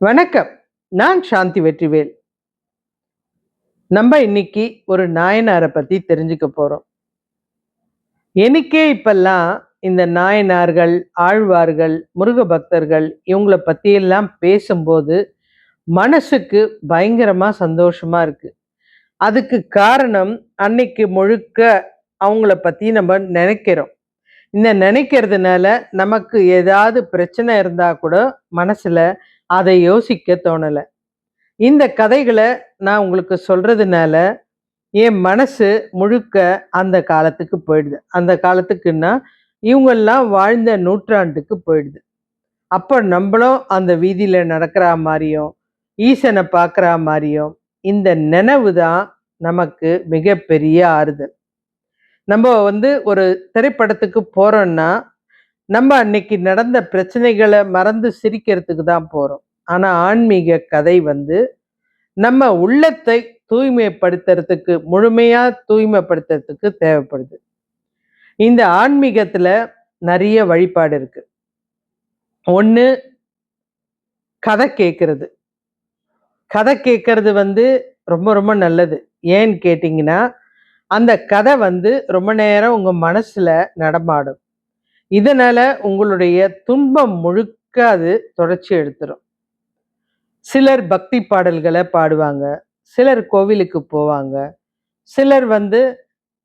வணக்கம். நான் சாந்தி வெற்றிவேல். நம்ம இன்னைக்கு ஒரு நாயனார பத்தி தெரிஞ்சுக்க போறோம். எனக்கே இப்பல்லாம் இந்த நாயனார்கள், ஆழ்வார்கள், முருக பக்தர்கள் இவங்கள பத்தியெல்லாம் பேசும்போது மனசுக்கு பயங்கரமா சந்தோஷமா இருக்கு. அதுக்கு காரணம் அன்னைக்கு முழுக்க அவங்கள பத்தி நம்ம நினைக்கிறோம். இந்த நினைக்கிறதுனால நமக்கு ஏதாவது பிரச்சனை இருந்தா கூட மனசுல அதை யோசிக்க தோணல. இந்த கதைகள நான் உங்களுக்கு சொல்றதுனால, என் மனசு முழுக்க அந்த காலத்துக்கு போயிடுது. அந்த காலத்துக்குன்னா, இவங்கெல்லாம் வாழ்ந்த நூற்றாண்டுக்கு போயிடுது. அப்ப நம்பளும் அந்த வீதியில நடக்கிறா மாரியும், ஈசன பார்க்குறா மாரியும், இந்த நினைவு தான் நமக்கு மிகப்பெரிய ஆறுதல். நம்ப ஒரு திரைப்படத்துக்கு போறோம்னா, நம்ம அன்னைக்கு நடந்த பிரச்சனைகள மறந்து சிரிக்கிறதுக்கு தான் போறோம். ஆனா ஆன்மீக கதை நம்ம உள்ளத்தை தூய்மைப்படுத்துறதுக்கு முழுமையா தூய்மைப்படுத்துறதுக்கு தேவைப்படுது. இந்த ஆன்மீகத்துல நிறைய வழிபாடு இருக்கு. ஒண்ணு, கதை கேட்கறது. கதை கேட்கறது ரொம்ப ரொம்ப நல்லது. ஏன்னு கேட்டீங்கன்னா, அந்த கதை ரொம்ப நேரம் உங்க மனசுல நடமாடும். இதனால உங்களுடைய துன்பம் முழுக்க அது தொடச்சி எடுத்துரும். சிலர் பக்தி பாடல்கள பாடுவாங்க. சிலர் கோவிலுக்கு போவாங்க. சிலர்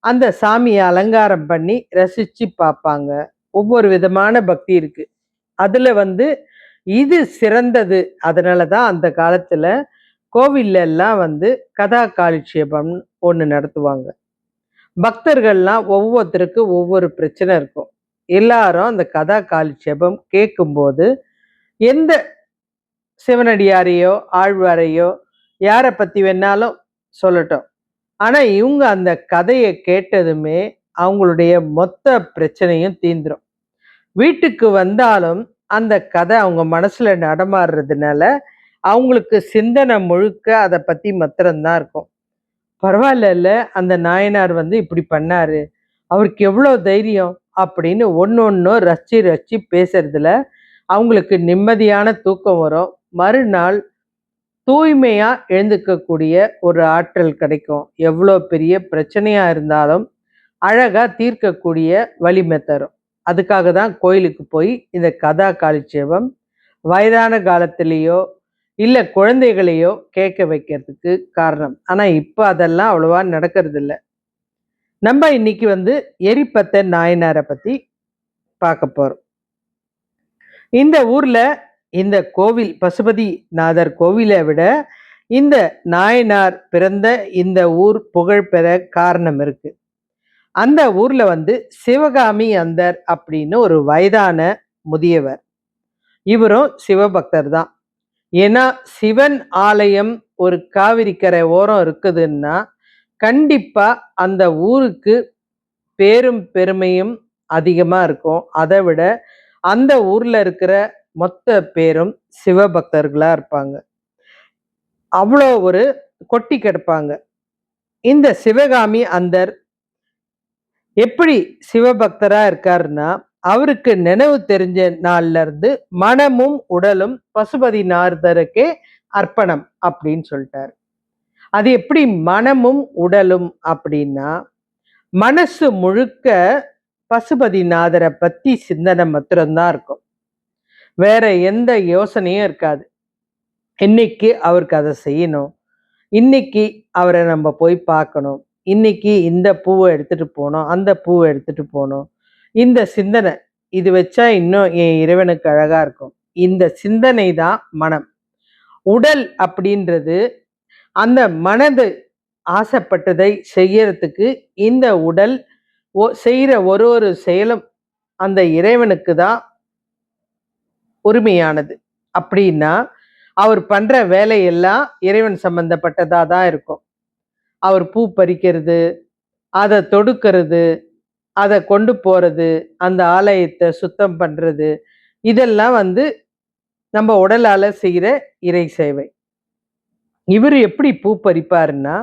அந்த சாமிய அலங்காரம் பண்ணி ரசிச்சு பார்ப்பாங்க. ஒவ்வொரு விதமான பக்தி இருக்கு. அதுல இது சிறந்தது. அதனால தான் அந்த காலத்துல கோவில்ல எல்லாம் கதா காலட்சேபம் ஒண்ணு நடத்துவாங்க. பக்தர்கள்லாம் ஒவ்வொருத்தருக்கு ஒவ்வொரு பிரச்சனை இருக்கும். எல்லாரும் அந்த கதா காலட்சேபம் கேட்கும்போது, எந்த சிவனடியாரையோ, ஆழ்வாரையோ யார பத்தி வேணாலும் சொல்லட்டும். ஆனா, இவங்க அந்த கதைய கேட்டதுமே, அவங்களுடைய மொத்த பிரச்சனையும் தீந்துரும். வீட்டுக்கு வந்தாலும், அந்த கதை அவங்க மனசுல நடமாடுறதுனால, அவங்களுக்கு சிந்தனை முழுக்க அத பத்தி மாத்திரம் தான் இருக்கும். பரவாயில்லல்ல, அந்த நாயனார் இப்படி பண்ணாரு. அவருக்கு எவ்வளோ தைரியம்! அப்படின்னு ஒண்ணொண்ணும் ரசிச்சு ரசிச்சு பேசுறதுல, அவங்களுக்கு நிம்மதியான தூக்கம் வரும். மறுநாள் தூய்மையா எழுந்துக்கக்கூடிய ஒரு ஆற்றல் கிடைக்கும். எவ்வளோ பெரிய பிரச்சனையா இருந்தாலும், அழகா தீர்க்கக்கூடிய வலிமை தரும். அதுக்காக தான் கோயிலுக்கு போய் இந்த கதா காலட்சேபம் வயதான காலத்திலேயோ, இல்ல குழந்தைகளையோ கேட்க வைக்கிறதுக்கு காரணம். ஆனா இப்ப அதெல்லாம் அவ்வளவா நடக்கறதில்ல. நம்ம இன்னைக்கு எரிப்பத்த நாயனார பத்தி பார்க்க போறோம். இந்த ஊர்ல இந்த கோவில் பசுபதிநாதர் கோவில விட இந்த நாயனார் பிறந்த இந்த ஊர் புகழ் பெற காரணம் இருக்கு. அந்த ஊர்ல சிவகாமி அந்தர் அப்படின்னு ஒரு வயதான முதியவர். இவரும் சிவபக்தர் தான். ஏன்னா சிவன் ஆலயம் ஒரு காவிரி கரை ஓரம் இருக்குதுன்னா கண்டிப்பா அந்த ஊருக்கு பேரும் பெருமையும் அதிகமா இருக்கும். அதை விட அந்த ஊர்ல இருக்கிற மொத்த பேரும் சிவபக்தர்களா இருப்பாங்க. அவ்வளோ ஒரு கொட்டி கிடப்பாங்க. இந்த சிவகாமி அந்தர் எப்படி சிவபக்தரா இருக்காருன்னா, அவருக்கு நினைவு தெரிஞ்ச நாள்ல இருந்து மனமும் உடலும் பசுபதிநாதருக்கே அர்ப்பணம் அப்படின்னு சொல்லிட்டாரு. அது எப்படி மனமும் உடலும் அப்படின்னா, மனசு முழுக்க பசுபதிநாதரை பத்தி சிந்தனை மாத்திரம்தான் இருக்கும். வேற எந்த யோசனையும் இருக்காது. இன்னைக்கு அவருக்கு அதை செய்யணும். இன்னைக்கு அவரை நம்ம போய் பார்க்கணும். இன்னைக்கு இந்த பூவை எடுத்துட்டு போனோம், அந்த பூவை எடுத்துட்டு போனோம். இந்த சிந்தனை, இது வச்சா இன்னும் என் இறைவனுக்கு அழகா இருக்கும். இந்த சிந்தனை தான் மனம். உடல் அப்படின்றது அந்த மனது ஆசைப்பட்டதை செய்யறதுக்கு இந்த உடல் செய்யற ஒரு ஒரு செயலும் அந்த இறைவனுக்கு தான் உரிமையானது. அப்படின்னா அவர் பண்ற வேலையெல்லாம் இறைவன் சம்பந்தப்பட்டதா தான் இருக்கும். அவர் பூ பறிக்கிறது, அதை தொடுக்கிறது, அதை கொண்டு போறது, அந்த ஆலயத்தை சுத்தம் பண்றது, இதெல்லாம் நம்ம உடலால செய்யற இறை சேவை. இவர் எப்படி பூ பறிப்பாருன்னா,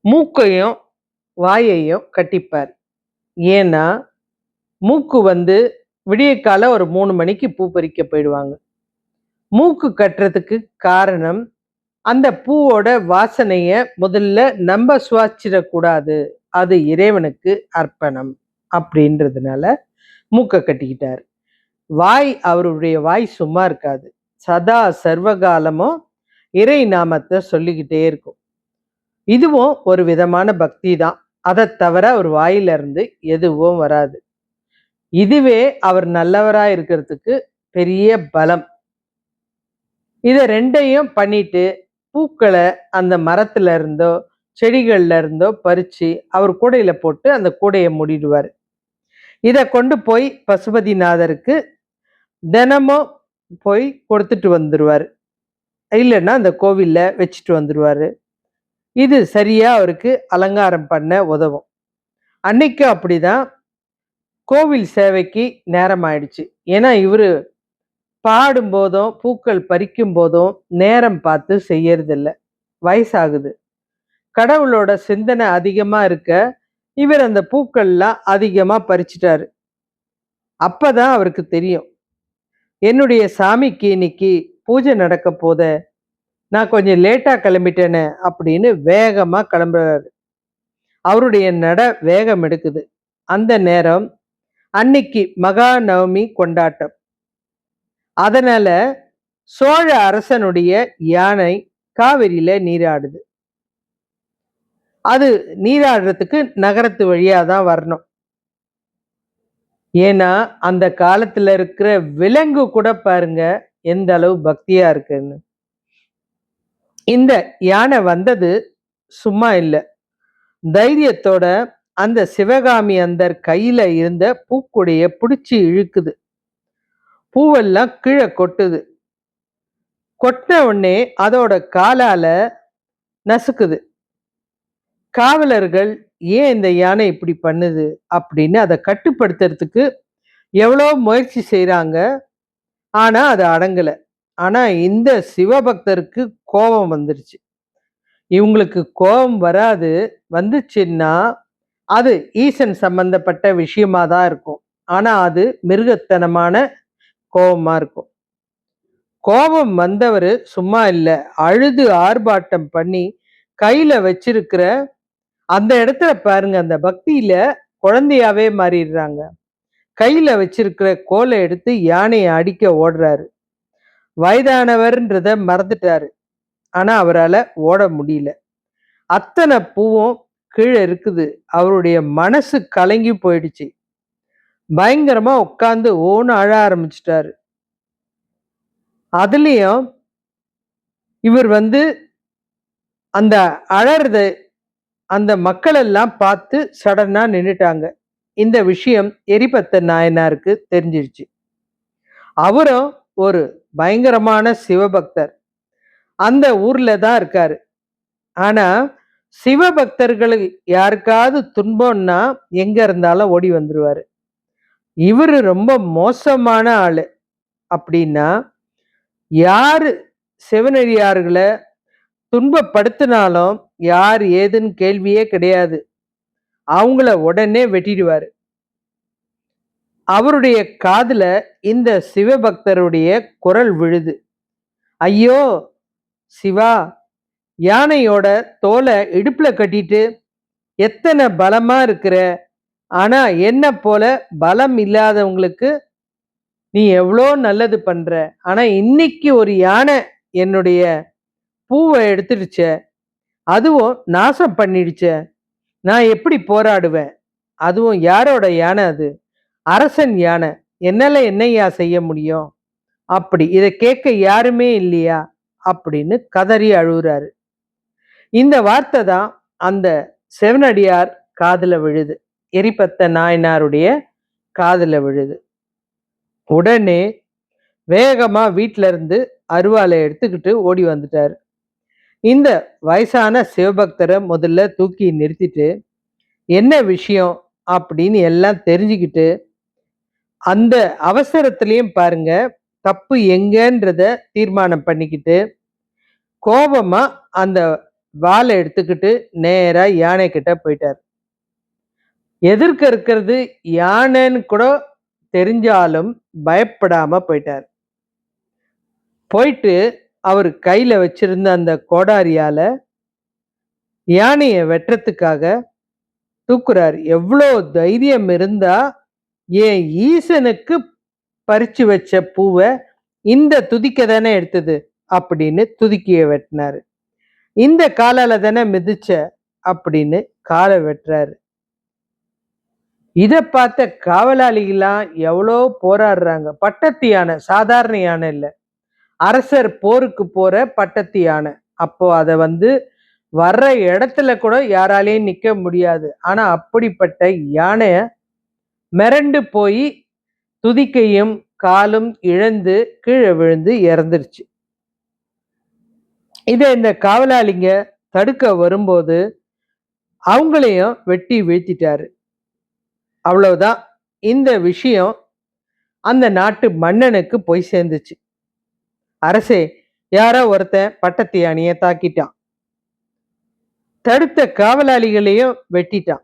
மூக்கையும் வாயையும் கட்டிப்பார். ஏன்னா மூக்கு விடிய கால ஒரு 3 மணிக்கு பூ பறிக்க போயிடுவாங்க. மூக்கு கட்டுறதுக்கு காரணம், அந்த பூவோட வாசனைய முதல்ல நம்ப சுவாசிச்சிடக்கூடாது. அது இறைவனுக்கு அர்ப்பணம் அப்படின்றதுனால மூக்க கட்டிக்கிட்டாரு. அவருடைய வாய் சும்மா இருக்காது. சதா சர்வகாலமும் இறை நாமத்த சொல்லிக்கிட்டே இருக்கும். இதுவும் ஒரு விதமான பக்தி தான். அதைத் தவிர அவர் வாயிலிருந்து எதுவும் வராது. இதுவே அவர் நல்லவரா இருக்கிறதுக்கு பெரிய பலம். இத 2யும் பண்ணிட்டு, பூக்கள அந்த மரத்துல இருந்தோ, செடிகள்ல இருந்தோ பறிச்சு, அவர் கூடையில போட்டு அந்த கூடைய மூடிடுவாரு. இத கொண்டு போய் பசுபதிநாதருக்கு தினமும் போய் கொடுத்துட்டு வந்துருவாரு. இல்லன்னா அந்த கோவில்ல வச்சுட்டு வந்துருவாரு. இது சரியா அவருக்கு அலங்காரம் பண்ண உதவும். அன்னைக்கும் அப்படிதான் கோவில் சேவைக்கு நேரம் ஆயிடுச்சு. ஏன்னா இவரு பாடும்போதும், பூக்கள் பறிக்கும் போதும் நேரம் பார்த்து செய்யறதில்ல. வயசாகுது. கடவுளோட சிந்தனை அதிகமா இருக்க, இவர் அந்த பூக்கள்லாம் அதிகமா பறிச்சுட்டாரு. அப்பதான் அவருக்கு தெரியும். என்னுடைய சாமிக்கு இன்னைக்கு பூஜை நடக்க போதே, நான் கொஞ்சம் லேட்டா கிளம்பிட்டேனே அப்படின்னு வேகமா கிளம்புறாரு. அவருடைய நட வேகம் எடுக்குது. அந்த நேரம் அன்னைக்கு மகா நவமி கொண்டாட்டம். அதனால சோழ அரசனுடைய யானை காவிரியில நீராடுது. அது நீராடுறதுக்கு நகரத்து வழியா தான் வரணும். ஏன்னா அந்த காலத்துல இருக்கிற விலங்கு கூட பாருங்க எந்த அளவு பக்தியா இருக்குன்னு. இந்த யானை வந்தது சும்மா இல்ல. தைரியத்தோட அந்த சிவகாமி அந்தர் கையில இருந்த பூக்குடைய பிடிச்சு இழுக்குது. பூவெல்லாம் கீழே கொட்டுது. கொட்டின உடனே அதோட காலால நசுக்குது. காவலர்கள் ஏன் இந்த யானை இப்படி பண்ணுது அப்படின்னு அதை கட்டுப்படுத்துறதுக்கு எவ்வளோ முயற்சி செய்யறாங்க. ஆனா அது அடங்கல. ஆனா இந்த சிவபக்தருக்கு கோபம் வந்துருச்சு. இவங்களுக்கு கோபம் வராது. வந்துச்சுன்னா அது ஈசன் சம்பந்தப்பட்ட விஷயமா தான் இருக்கும். ஆனா அது மிருகத்தனமான கோபமா இருக்கும். கோபம் வந்தவர் சும்மா இல்ல. அழுது ஆர்ப்பாட்டம் பண்ணி கையில வச்சிருக்கிற அந்த இடத்துல பாருங்க, அந்த பக்தியில குழந்தையாவே மாறிடுறாங்க. கையில வச்சிருக்கிற கோலை எடுத்து யானையை அடிக்க ஓடுறாரு. வயதானவர்ன்றத மறந்துட்டாரு. ஆனா அவரால ஓட முடியல. அத்தனை பூவும் கீழே இருக்குது. அவருடைய மனசு கலங்கி போயிடுச்சு. பயங்கரமா உட்கார்ந்து ஓன்னு அழ ஆரம்பிச்சிட்டாரு. அதுலயும் இவர் அந்த அழறத அந்த மக்கள் எல்லாம் பார்த்து சடனா நின்னுட்டாங்க. இந்த விஷயம் எரிபத்த நாயனாருக்கு தெரிஞ்சிருச்சு. அவரும் ஒரு பயங்கரமான சிவபக்தர். அந்த ஊர்ல தான் இருக்காரு. ஆனா சிவபக்தர்கள் யாருக்காவது துன்பம்னா எங்க இருந்தாலும் ஓடி வந்துருவாரு. இவரு ரொம்ப மோசமான ஆளு. அப்படின்னா யாரு சிவனடியார்களை துன்பப்படுத்தினாலும் யார் ஏதுன்னு கேள்வியே கிடையாது. அவங்கள உடனே வெட்டிடுவாரு. அவருடைய காதுல இந்த சிவபக்தருடைய குரல் விழுது. ஐயோ சிவா, யானையோட தோலை இடுப்புல கட்டிட்டு எத்தனை பலமா இருக்கிற. ஆனா என்ன போல பலம் இல்லாதவங்களுக்கு நீ எவ்வளோ நல்லது பண்ற. ஆனா இன்னைக்கு ஒரு யானை என்னுடைய பூவை எடுத்துடுச்ச, அதுவும் நாசம் பண்ணிடுச்ச. நான் எப்படி போராடுவேன்? அதுவும் யாரோட யானை அது? அரசன் யானை. என்னால என்னய்யா செய்ய முடியும்? அப்படி இதை கேட்க யாருமே இல்லையா அப்படின்னு கதறி அழுகுறாரு. இந்த வார்த்தை தான் அந்த செவனடியார் காதுல விழுது. எரிபத்த நாயனாருடைய காதுல விழுது. உடனே வேகமா வீட்டுல இருந்து அருவாளை எடுத்துக்கிட்டு ஓடி வந்துட்டாரு. இந்த வயசான சிவபக்தரை முதல்ல தூக்கி நிறுத்திட்டு என்ன விஷயம் அப்படின்னு எல்லாம் தெரிஞ்சுக்கிட்டு, அந்த அவசரத்திலையும் பாருங்க தப்பு எங்கன்றத தீர்மானம் பண்ணிக்கிட்டு, கோபமா அந்த வாளை எடுத்துக்கிட்டு நேரா யானை கிட்ட போயிட்டார். எதிர்க்க இருக்கிறது யானைன்னு கூட தெரிஞ்சாலும் பயப்படாம போயிட்டார். போயிட்டு அவர் கையில வச்சிருந்த அந்த கோடாரியால யானைய வெட்டுறதுக்காக தூக்குறாரு. எவ்வளோ தைரியம் இருந்தா என் ஈசனுக்கு பறிச்சு வச்ச பூவ இந்த துதிக்க தானே எடுத்தது அப்படின்னு துதிக்கைய வெட்டினாரு. இந்த காலால தானே மிதிச்ச அப்படின்னு காலை வெட்டுறாரு. இத பார்த்த காவலாளிகள்லாம் எவ்வளோ போராடுறாங்க. பட்டத்து யானை, சாதாரண யானை இல்ல. அரசர் போருக்கு போற பட்டத்து யானை. அப்போ அத வர்ற இடத்துல கூட யாராலையும் நிக்க முடியாது. ஆனா அப்படிப்பட்ட யானைய மிரண்டு போய் துதிக்கையும் காலும் இழந்து கீழே விழுந்து இறந்துருச்சு. இத இந்த காவலாளிங்க தடுக்க வரும்போது அவங்களையும் வெட்டி வீழ்த்திட்டாரு. அவ்வளவுதான். இந்த விஷயம் அந்த நாட்டு மன்னனுக்கு போய் சேர்ந்துச்சு. அரசே, யாரோ ஒருத்தன் பட்டத்து யானைய தாக்கிட்டான். தடுத்த காவலாளிகளையும் வெட்டிட்டான்.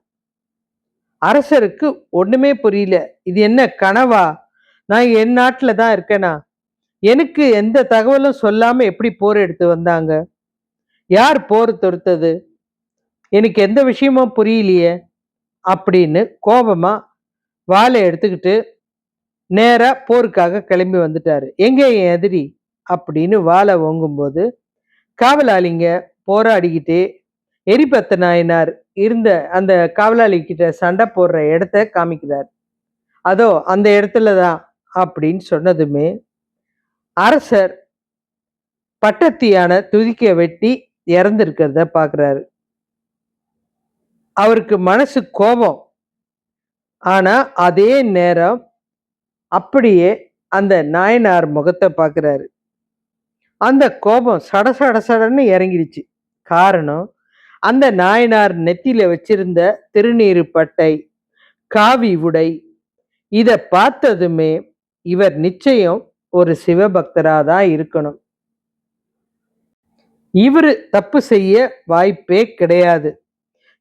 அரசருக்கு ஒண்ணுமே புரியல. இது என்ன கனவா? நான் என் நாட்டுல தான் இருக்கேனா? எனக்கு எந்த தகவலும் சொல்லாம எப்படி போர் எடுத்து வந்தாங்க? யார் போர் தொடுத்தது? எனக்கு எந்த விஷயமும் புரியலையே அப்படின்னு கோபமா வாளை எடுத்துக்கிட்டு நேரா போருக்காக கிளம்பி வந்துட்டாரு. எங்க என் எதிரி அப்படின்னு வாளை ஓங்கும்போது காவலாளிங்க போராடிக்கிட்டே எரிபத்த நாயனார் இருந்த அந்த காவலாளி கிட்ட சண்டை போடுற இடத்த காமிக்கிறார். அதோ அந்த இடத்துலதான் அப்படின்னு சொன்னதுமே அரசர் பட்டத்தியான துதிக்க வெட்டி இறந்திருக்கிறத பாக்குறாரு. அவருக்கு மனசு கோபம். ஆனா அதே நேரம் அப்படியே அந்த நாயனார் முகத்தை பாக்குறாரு. அந்த கோபம் சட சட சடன்னு இறங்கிடுச்சு. காரணம், அந்த நாயனார் நெத்தியில வச்சிருந்த திருநீரு பட்டை, காவி உடை, இத பார்த்ததுமே இவர் நிச்சயம் ஒரு சிவபக்தராதான் இருக்கணும். இவரு தப்பு செய்ய வாய்ப்பே கிடையாது.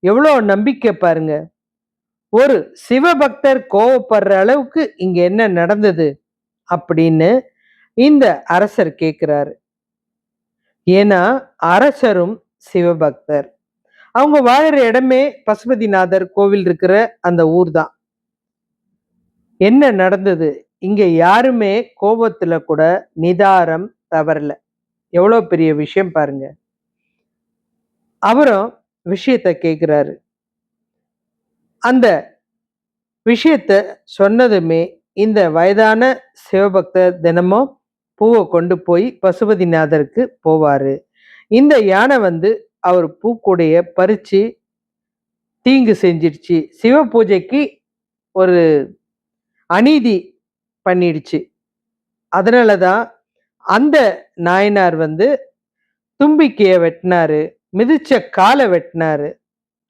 எவ்வளவு நம்பிக்கை பாருங்க. ஒரு சிவபக்தர் கோவப்படுற அளவுக்கு இங்க என்ன நடந்தது அப்படின்னு இந்த அரசர் கேட்கிறாரு. ஏன்னா அரசரும் சிவபக்தர். அவங்க வாழற இடமே பசுபதிநாதர் கோவில் இருக்கிற அந்த ஊர் தான். என்ன நடந்தது? இங்க யாருமே கோபத்துல கூட நிதாரம் தவறல. எவ்வளவு பெரிய விஷயம் பாருங்க. அவரும் விஷயத்த கேட்கிறாரு. அந்த விஷயத்த சொன்னதுமே இந்த வயதான சிவபக்தர் தினமும் பூவை கொண்டு போய் பசுபதிநாதருக்கு போவாரு. இந்த யானை அவர் பூக்கூடைய பறிச்சு தீங்கு செஞ்சிடுச்சு, சிவ பூஜைக்கு ஒரு அநீதி பண்ணிடுச்சு. அதனாலதான் அந்த நாயனார் தும்பிக்கைய வெட்டினாரு, மிதிச்ச காலை வெட்டினாரு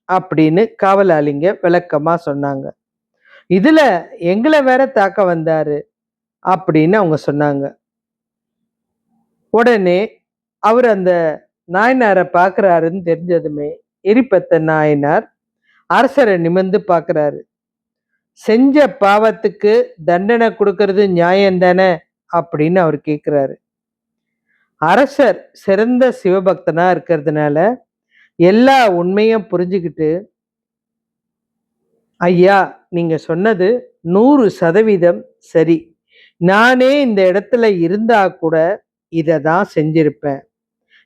அப்படின்னு காவலாளிங்க விளக்கமா சொன்னாங்க. இதுல எங்களை வேற தாக்க வந்தாரு அப்படின்னு அவங்க சொன்னாங்க. உடனே அவர் அந்த நாயனாரை பார்க்கிறாருன்னு தெரிஞ்சதுமே எரிபத்த நாயனார் அரசரை நிமிர்ந்து பார்க்கிறாரு. செஞ்ச பாவத்துக்கு தண்டனை கொடுக்கறது நியாயம் தானே அப்படின்னு அவர் கேட்கிறாரு. அரசர் சிறந்த சிவபக்தனா இருக்கிறதுனால எல்லா உண்மையும் புரிஞ்சுக்கிட்டு, ஐயா, நீங்க சொன்னது 100% சரி. நானே இந்த இடத்துல இருந்தா கூட இதை தான் செஞ்சிருப்பேன்.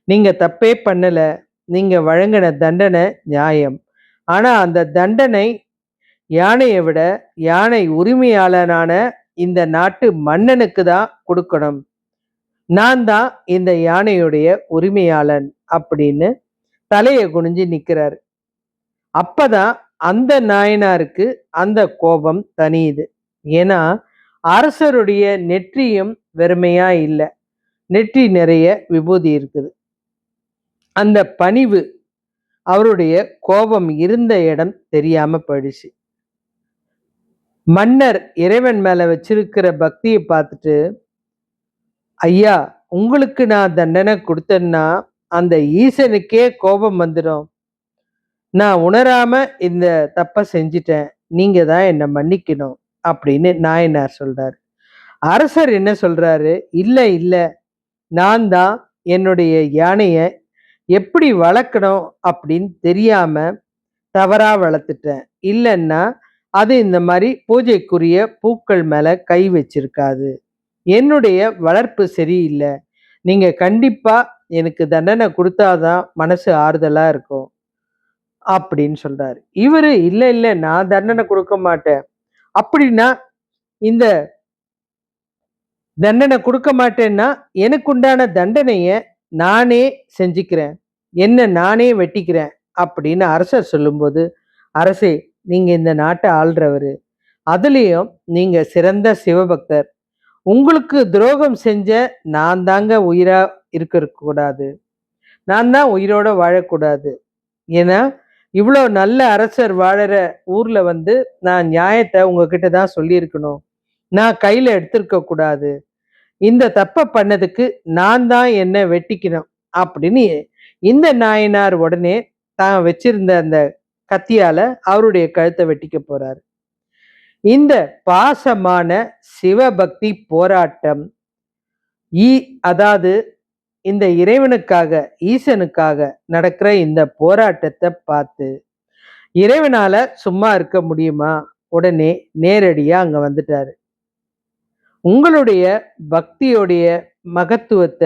நீங்க தப்பே பண்ணல. நீங்க வழங்கின தண்டனை நியாயம். ஆனா அந்த தண்டனை யானையை விட யானை உரிமையாளனான இந்த நாட்டு மன்னனுக்கு தான் கொடுக்கணும். நான் தான் இந்த யானையுடைய உரிமையாளன் அப்படின்னு தலையை குனிஞ்சு நிக்கிறாரு. அப்பதான் அந்த நாயனாருக்கு அந்த கோபம் தனியுது. ஏன்னா அரசருடைய நெற்றியும் வெறுமையா இல்லை, நெற்றி நிறைய விபூதி இருக்குது. அந்த பணிவு அவருடைய கோபம் இருந்த இடம் தெரியாம போயிடுச்சு. மன்னர் இறைவன் மேல வச்சிருக்கிற பக்தியை பார்த்துட்டு, ஐயா, உங்களுக்கு நான் தண்டனை கொடுத்தேன்னா அந்த ஈசனுக்கே கோபம் வந்துடும். நான் உணராம இந்த தப்ப செஞ்சிட்டேன், நீங்க தான் என்னை மன்னிக்கணும் அப்படின்னு நாயனார் சொல்றாரு. அரசர் என்ன சொல்றாரு? இல்ல இல்ல, நான் தான் என்னுடைய யானைய எப்படி வளர்க்கணும் அப்படின்னு தெரியாம தவறா வளர்த்துட்டேன். இல்லன்னா, அது இந்த மாரி பூஜைக்குரிய பூக்கள் மேல கை வச்சிருக்காது. என்னுடைய வளர்ப்பு சரியில்ல. நீங்க கண்டிப்பா எனக்கு தண்டனை குடுத்தா தான் மனசு ஆறுதலா இருக்கும்." அப்படின்னு சொல்றாரு. இவரு, "இல்ல, இல்ல நான் தண்டனை குடுக்க மாட்டேன். அப்படின்னா இந்த தண்டனை குடுக்க மாட்டேன்னா, எனக்கு உண்டான தண்டனைய நானே செஞ்சுக்கிறேன். என்ன நானே வெட்டிக்கிறேன்." அப்படின்னு அரசர் சொல்லும்போது, "அரசே, நீங்க இந்த நாட்ட ஆள்றவரு. அதுலயும் நீங்க சிறந்த சிவபக்தர். உங்களுக்கு துரோகம் செஞ்ச நான் தாங்க உயிரா இருக்கக்கூடாது. நான் தான் உயிரோட வாழக்கூடாது. ஏன்னா, இவ்ளோ நல்ல அரசர் வாழற ஊர்ல வந்து நான் நியாயத்த உங்ககிட்ட தான் சொல்லியிருக்கணும். நான் கையில எடுத்திருக்க கூடாது. இந்த தப்ப பண்ணதுக்கு நான் தான் என்ன வெட்டிக்கணும்." அப்படின்னு இந்த நாயனார் உடனே தான் வச்சிருந்த அந்த கத்தியால அவருடைய கழுத்தை வெட்டிக்க போறாரு. இந்த பாசமான சிவபக்தி போராட்டம் ஈ அதாவது இந்த இறைவனுக்காக, ஈசனுக்காக நடக்கிற இந்த போராட்டத்தை பார்த்து இறைவனால சும்மா இருக்க முடியுமா? உடனே நேரடியா அங்க வந்துட்டாரு. உங்களுடைய பக்தியுடைய மகத்துவத்த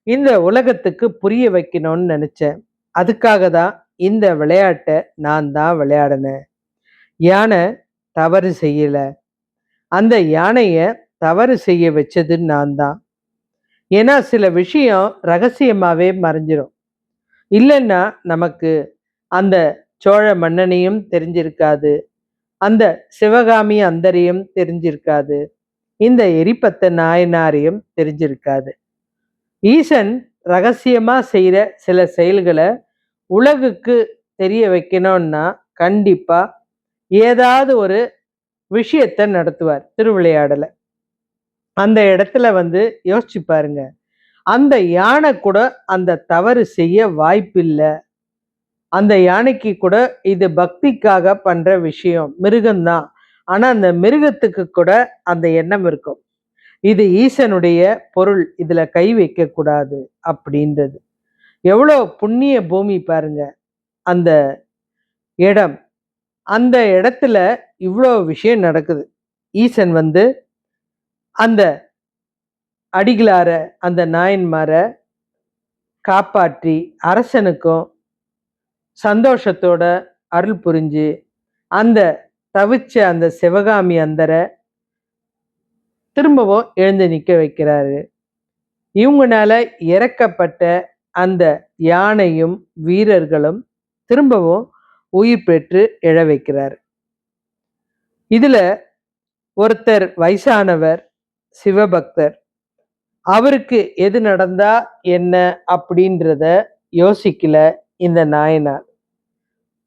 இந்த உலகத்துக்கு புரிய வைக்கணும்னு நினைச்சேன். அதுக்காக தான் இந்த விளையாட்ட நான் தான் விளையாடினேன். யானை தவறு செய்யல. அந்த யானைய தவறு செய்ய வச்சது நான் தான். ஏன்னா சில விஷயம் ரகசியமாவே மறைஞ்சிரும். இல்லைன்னா நமக்கு அந்த சோழ மன்னனையும் தெரிஞ்சிருக்காது. அந்த சிவகாமி அந்தரையும் தெரிஞ்சிருக்காது. இந்த எரிபத்த நாயனாரையும் தெரிஞ்சிருக்காது. ஈசன் ரகசியமா செய்யற சில செயல்களை உலகுக்கு தெரிய வைக்கணும்னா கண்டிப்பா ஏதாவது ஒரு விஷயத்த நடத்துவார் திருவிளையாடல. அந்த இடத்துல வந்து யோசிச்சு பாருங்க. அந்த யானை கூட அந்த தவறு செய்ய வாய்ப்பில்ல. அந்த யானைக்கு கூட இது பக்திக்காக பண்ற விஷயம். மிருகம்தான். ஆனா அந்த மிருகத்துக்கு கூட அந்த எண்ணம் இருக்கும். இது ஈசனுடைய பொருள். இதுல கை வைக்க கூடாது அப்படின்றது. எவ்வளோ புண்ணிய பூமி பாருங்க அந்த இடம். அந்த இடத்துல இவ்வளோ விஷயம் நடக்குது. ஈசன் வந்து அந்த அடிகளார, அந்த நாயன்மார காப்பாற்றி அரசனுக்கும் சந்தோஷத்தோட அருள் புரிஞ்சு, அந்த தவிச்ச அந்த சிவகாமி அந்தர திரும்பவும் எழுந்து நிக்க வைக்கிறாரு. இவங்கனால இறக்கப்பட்ட அந்த யானையும் வீரர்களும் திரும்பவும் உயிர் பெற்று எழ வைக்கிறார். இதுல ஒருத்தர் வயசானவர் சிவபக்தர். அவருக்கு எது நடந்தா என்ன அப்படின்றத யோசிக்கல இந்த நாயனார்.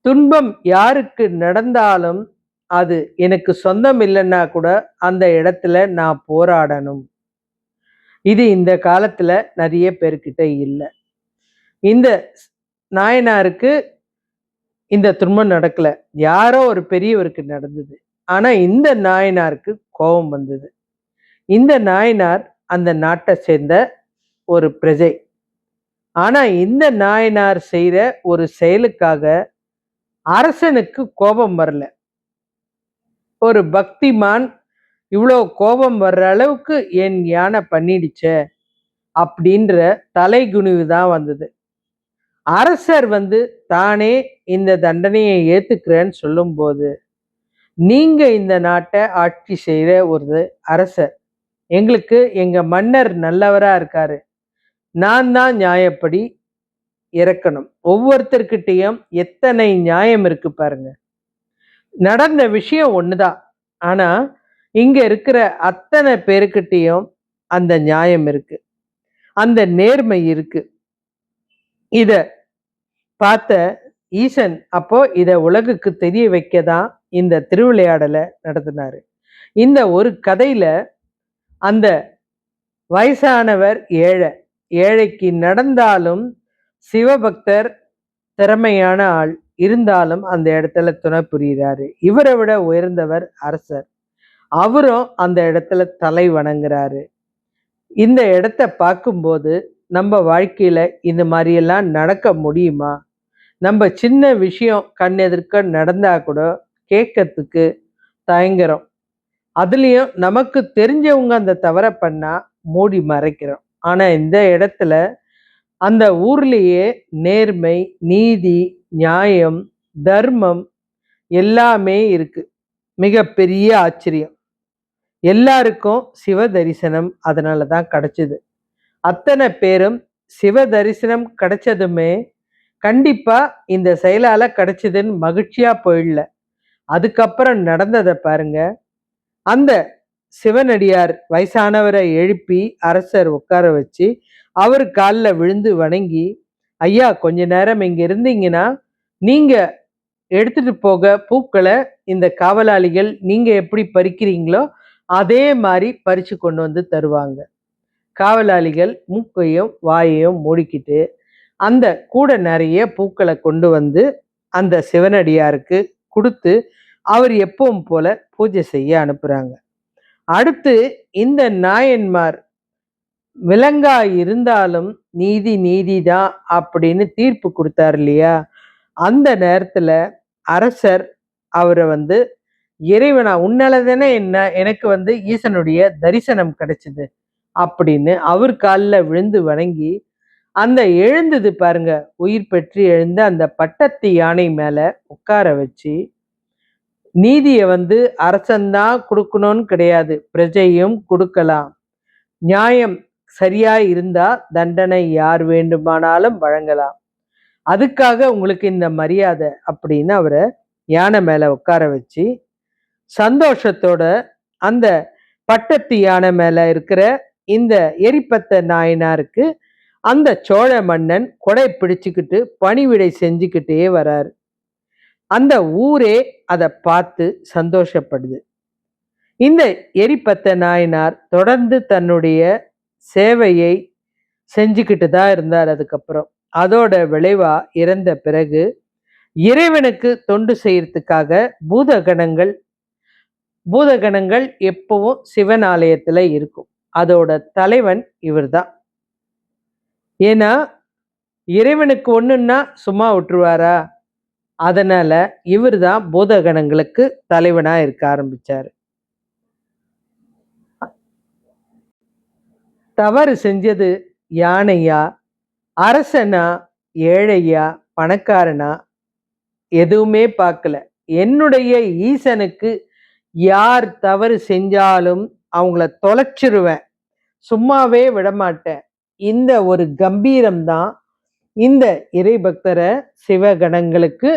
துன்பம் யாருக்கு நடந்தாலும் அது எனக்கு சொந்தம் இல்லைன்னா கூட அந்த இடத்துல நான் போராடணும். இது இந்த காலத்துல நிறைய பேர்கிட்ட இல்லை. இந்த நாயனாருக்கு இந்த துன்பம் நடக்கல. யாரோ ஒரு பெரியவருக்கு நடந்தது. ஆனா இந்த நாயனாருக்கு கோபம் வந்தது. இந்த நாயனார் அந்த நாட்டை சேர்ந்த ஒரு பிரஜை. ஆனா இந்த நாயனார் செய்யற ஒரு செயலுக்காக அரசனுக்கு கோபம் வரல. ஒரு பக்திமான் இவ்வளோ கோபம் வர்ற அளவுக்கு என் யானை பண்ணிடுச்சே அப்படின்ற தலைகுனிவு தான் வந்தது. அரசர் வந்து தானே இந்த தண்டனையை ஏத்துக்கிறேன்னு சொல்லும்போது, நீங்க இந்த நாட்டை ஆட்சி செய்யற ஒரு அரசர், எங்களுக்கு எங்க மன்னர் நல்லவரா இருக்காரு, நான் தான் நியாயப்படி இறக்கணும். ஒவ்வொருத்தர்கிட்டையும் எத்தனை நியாயம் இருக்கு பாருங்க. நடந்த விஷயம் ஒண்ணுதான். ஆனா இங்க இருக்கிற அத்தனை பேருக்கிட்டையும் அந்த நியாயம் இருக்கு, அந்த நேர்மை இருக்கு. இத பார்த்த ஈசன் அப்போ இத உலகுக்கு தெரிய வைக்கதான் இந்த திருவிளையாடலை நடத்தினாரு. இந்த ஒரு கதையில அந்த வயசானவர் ஏழை, ஏழைக்கு நடந்தாலும் சிவபக்தர் திறமையான ஆள், இருந்தாலும் அந்த இடத்துல துணை புரிகிறாரு. இவரை விட உயர்ந்தவர் அரசர், அவரும் அந்த இடத்துல தலை வணங்குறாரு. இந்த இடத்த பார்க்கும்போது நம்ம வாழ்க்கையில இந்த மாதிரியெல்லாம் நடக்க முடியுமா? நம்ம சின்ன விஷயம் கண் எதிர்க்க நடந்தா கூட கேட்கறதுக்கு தயங்குறோம். அதுலயும் நமக்கு தெரிஞ்சவங்க அந்த தவற பண்ணா மூடி மறைக்கிறோம். ஆனா இந்த இடத்துல அந்த ஊர்லயே நேர்மை, நீதி, நியாயம், தர்மம் எல்லாமே இருக்கு. மிகப்பெரிய ஆச்சரியம். எல்லாருக்கும் சிவ தரிசனம் அதனால தான் கிடைச்சது. அத்தனை பேரும் சிவ தரிசனம் கிடைச்சதுமே, கண்டிப்பா இந்த செயலால கிடைச்சதுன்னு மகிழ்ச்சியா போயிடல. அதுக்கப்புறம் நடந்தத பாருங்க. அந்த சிவனடியார் வயசானவரை எழுப்பி அரசர் உட்கார வச்சு, அவரு கால்ல விழுந்து வணங்கி, "ஐயா கொஞ்ச நேரம் இங்க இருந்தீங்கன்னா, நீங்க எடுத்துட்டு போக பூக்கள இந்த காவலாளிகள் நீங்க எப்படி பறிக்கிறீங்களோ, அதே மாரி பறிச்சு கொண்டு வந்து தருவாங்க." காவலாளிகள் மூக்கையும், வாயையும் மூடிக்கிட்டு, அந்த கூட நெறைய பூக்கள கொண்டு வந்து அந்த சிவனடியாருக்கு குடுத்து, அவர் எப்பவும் போல பூஜை செய்ய அனுப்புறாங்க. அடுத்து இந்த நாயன்மார் விலங்கா இருந்தாலும் நீதி நீதிதான் அப்படின்னு தீர்ப்பு குடுத்தார் இல்லையா? அந்த நேரத்துல அரசர் அவர வந்து இறைவனா உன்னால தானே எனக்கு வந்து ஈசனுடைய தரிசனம் கிடைச்சது அப்படின்னு அவர் கால்ல விழுந்து வணங்கி, அந்த எழுந்தது பாருங்க, உயிர் பெற்று எழுந்த அந்த பட்டத்து யானை மேல உட்கார வச்சு, நீதிய வந்து அரசன் தான் குடுக்கணும்னு கிடையாது. பிரஜையும் குடுக்கலாம். நியாயம் சரியா இருந்தா தண்டனை யார் வேண்டுமானாலும் வழங்கலாம். அதுக்காக உங்களுக்கு இந்த மரியாதை அப்படின்னு அவர யானை மேல உட்கார வச்சு, சந்தோஷத்தோட அந்த பட்டத்து யானை மேல இருக்கிற இந்த எரிப்பத்த நாயனாருக்கு அந்த சோழ மன்னன் கொடை பிடிச்சுக்கிட்டு பணிவிடை செஞ்சுக்கிட்டே வராரு. அந்த ஊரே அத பார்த்து சந்தோஷப்படுது. இந்த எரிப்பத்த நாயனார் தொடர்ந்து தன்னுடைய சேவையை செஞ்சுக்கிட்டு தான் இருந்தார் அதுக்கப்புறம். அதோட விளைவா இறந்த பிறகு இறைவனுக்கு தொண்டு செய்யறதுக்காக பூதகணங்கள் பூதகணங்கள் எப்பவும் சிவன் ஆலயத்துல இருக்கும். அதோட தலைவன் இவர்தான். ஏன்னா இறைவனுக்கு ஒண்ணுன்னா சும்மா விட்டுருவாரா? அதனால இவர்தான் பூதகணங்களுக்கு தலைவனா இருக்க ஆரம்பிச்சாரு. தவறு செஞ்சது யானையா, அரசனா, ஏழையா, பணக்காரனா எதுவுமே பார்க்கல. என்னுடைய ஈசனுக்கு யார் தவறு செஞ்சாலும் அவங்கள தொலைச்சிருவேன். சும்மாவே விடமாட்டேன். இந்த ஒரு கம்பீரம் தான் இந்த இறைபக்தர சிவகணங்களுக்கு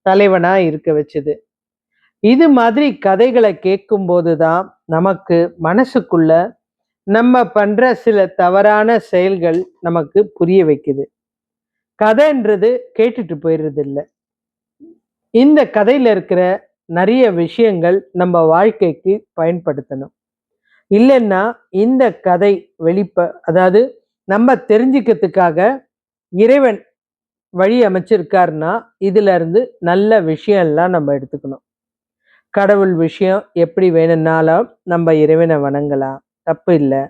தலைவனா இருக்க வச்சது. இது மாதிரி கதைகளை கேட்கும்போது தான் நமக்கு மனசுக்குள்ள நம்ம பண்ற சில தவறான செயல்கள் நமக்கு புரிய வைக்குது. கதைன்றது கேட்டுட்டு போயிடுறது இல்ல. இந்த கதையில இருக்கிற நிறைய விஷயங்கள் நம்ம வாழ்க்கைக்கு பயன்படுத்தணும். இல்லைன்னா இந்த கதை அதாவது நம்ம தெரிஞ்சுக்கிறதுக்காக இறைவன் வழி அமைச்சிருக்காருன்னா இதுல இருந்து நல்ல விஷயம் எல்லாம் நம்ம எடுத்துக்கணும். கடவுள் விஷயம் எப்படி வேணும்னாலும் நம்ம இறைவனை வணங்கலாம், தப்பு இல்லை.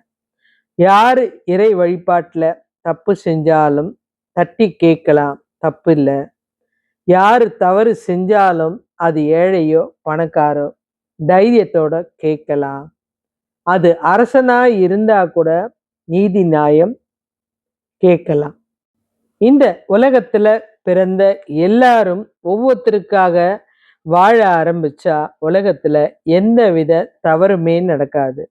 யாரு இறை வழிபாட்டுல தப்பு செஞ்சாலும் தட்டி கேட்கலாம், தப்பு இல்லை. யாரு தவறு செஞ்சாலும் அது ஏழையோ பணக்காரோ தைரியத்தோட கேட்கலாம். அது அரசனாய் இருந்தா கூட நீதி நியாயம் கேட்கலாம். இந்த உலகத்துல பிறந்த எல்லாரும் ஒவ்வொருத்தருக்காக வாழ ஆரம்பிச்சா உலகத்துல எந்தவித தவறுமே நடக்காது.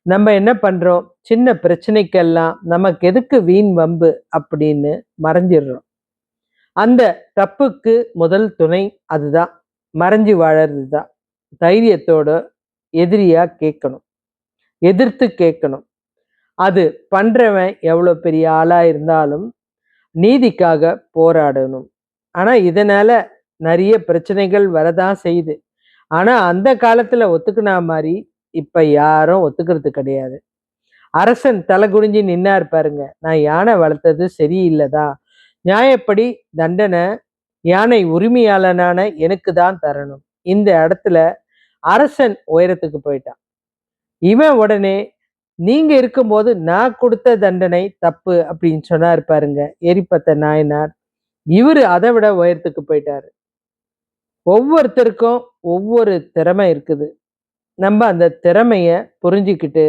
நம்ம என்ன பண்றோம்? சின்ன பிரச்சனைக்கெல்லாம் நமக்கு எதுக்கு வீண் வம்பு அப்படின்னு மறைஞ்சிடுறோம். அந்த தப்புக்கு முதல் துணை அதுதான். மறைஞ்சு வாழறது தான். தைரியத்தோட எதிரியா கேட்கணும், எதிர்த்து கேட்கணும். அது பண்றவன் எவ்வளோ பெரிய ஆளா இருந்தாலும் நீதிக்காக போராடணும். ஆனா இதனால நிறைய பிரச்சனைகள் வரதான் செய்யுது. ஆனா அந்த காலத்துல ஒத்துக்குனா மாதிரி இப்ப யாரும் ஒத்துக்கிறது கிடையாது. அரசன் தலை குனிஞ்சு நின்னார் பாருங்க. நான் யானை வளர்த்தது சரியில்லைதா, நியாயப்படி தண்டனை யானை உரிமையாளனான எனக்கு தான் தரணும். இந்த இடத்துல அரசன் உயரத்துக்கு போயிட்டான். இவன் உடனே நீங்க இருக்கும்போது நான் குடுத்த தண்டனை தப்பு அப்படின்னு சொன்னாரு பாருங்க, எரிப்பத்த நாயனார். இவரு அத விட உயரத்துக்கு போயிட்டாரு. ஒவ்வொருத்தருக்கும் ஒவ்வொரு திறமை இருக்குது. நம்ம அந்த திறமைய புரிஞ்சுக்கிட்டு,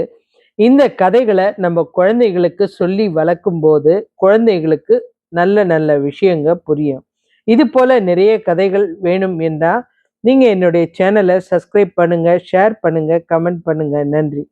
இந்த கதைகள நம்ம குழந்தைகளுக்கு சொல்லி வளர்க்கும்போது, குழந்தைகளுக்கு நல்ல நல்ல விஷயங்க புரியும். இது போல நிறைய கதைகள் வேணும் என்றா, நீங்க என்னுடைய சேனல சப்ஸ்கிரைப் பண்ணுங்க, ஷேர் பண்ணுங்க, கமெண்ட் பண்ணுங்க. நன்றி.